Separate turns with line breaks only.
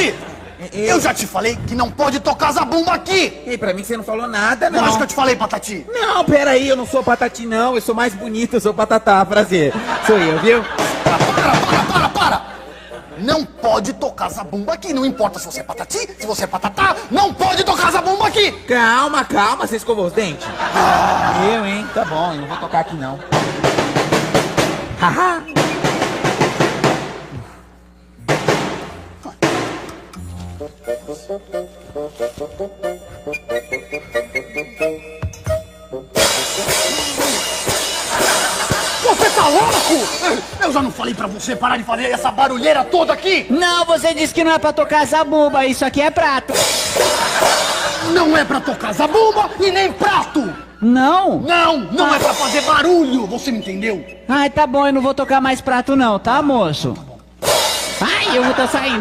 Patati! Eu já te falei que não pode tocar zabumba aqui!
Ei, pra mim você não falou nada, não.
Lógico que eu te falei, Patati!
Não, peraí, eu não sou Patati, não. Eu sou mais bonito, eu sou Patatá. Prazer. Sou eu, viu?
Para! Não pode tocar zabumba aqui, não importa se você é Patati, se você é Patatá, não pode tocar zabumba aqui!
Calma, você escovou os dentes? Eu, hein? Tá bom, eu não vou tocar aqui, não. Haha!
Você tá louco? Eu já não falei pra você parar de fazer essa barulheira toda aqui?
Não, você disse que não é pra tocar zabumba, isso aqui é prato.
Não é pra tocar zabumba e nem prato!
Não?
Não é pra fazer barulho, você me entendeu?
Ai, tá bom, eu não vou tocar mais prato não, tá, moço? Ai, eu vou tô saindo.